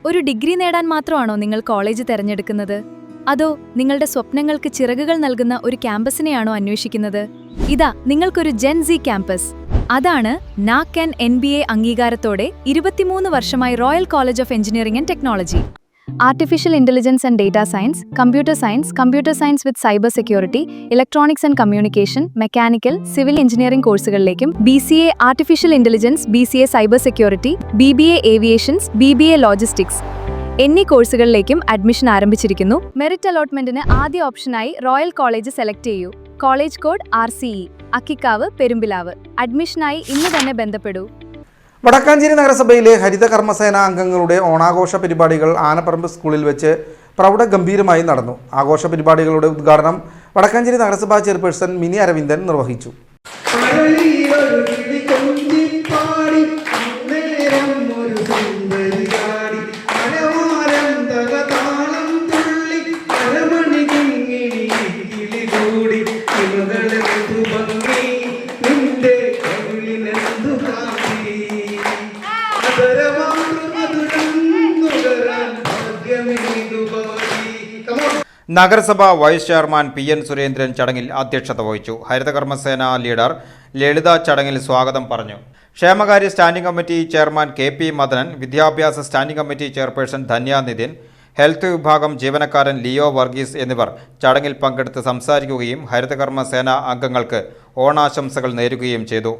ഒരു ഡിഗ്രി നേടാൻ മാത്രമാണോ നിങ്ങൾ കോളേജ് തിരഞ്ഞെടുക്കുന്നത്? അതോ നിങ്ങളുടെ സ്വപ്നങ്ങൾക്ക് ചിറകുകൾ നൽകുന്ന ഒരു ക്യാമ്പസിനെയാണോ അന്വേഷിക്കുന്നത്? ഇതാ നിങ്ങൾക്കൊരു ജെൻ സി ക്യാമ്പസ്. അതാണ് നാക് NBA അംഗീകാരത്തോടെ 23 വർഷമായി Royal College of Engineering and Technology. Artificial intelligence and data science, computer science with cyber security, electronics and communication, mechanical, civil engineering കോഴ്സുകളിലേക്കും BCA artificial intelligence, BCA cyber security, BBA aviations, BBA logistics എന്നീ കോഴ്സുകളിലേക്കും admission ആരംഭിച്ചിരിക്കുന്നു. Merit അലോട്ട്മെന്റിന് ആദ്യ ഓപ്ഷനായി Royal College select ചെയ്യൂ. College code RCE, Akkikkavu, Perumpilavu. അഡ്മിഷനായി ഇന്ന് തന്നെ ബന്ധപ്പെടൂ. വടക്കാഞ്ചേരി നഗരസഭയിലെ ഹരിത കർമ്മസേന അംഗങ്ങളുടെ ഓണാഘോഷ പരിപാടികൾ ആനപ്പറമ്പ് സ്കൂളിൽ വെച്ച് പ്രൗഢഗംഭീരമായി നടന്നു. ആഘോഷ പരിപാടികളുടെ ഉദ്ഘാടനം വടക്കാഞ്ചേരി നഗരസഭാ ചെയർപേഴ്സൺ മിനി അരവിന്ദൻ നിർവഹിച്ചു. നഗരസഭ വൈസ് ചെയർമാൻ PN സുരേന്ദ്രൻ ചടങ്ങിൽ അധ്യക്ഷത വഹിച്ചു. ഹരിതകർമ്മസേന ലീഡർ ലളിത ചടങ്ങിൽ സ്വാഗതം പറഞ്ഞു. ക്ഷേമകാര്യ standing committee chairman KP Madanan, വിദ്യാഭ്യാസ standing committee chairperson Dhanya Nithin, health വിഭാഗം ജീവനക്കാരൻ ലിയോ വർഗീസ് എന്നിവർ ചടങ്ങിൽ പങ്കെടുത്ത് സംസാരിക്കുകയും ഹരിതകർമ്മസേന അംഗങ്ങൾക്ക് ഓണാശംസകൾ നേരുകയും ചെയ്തു.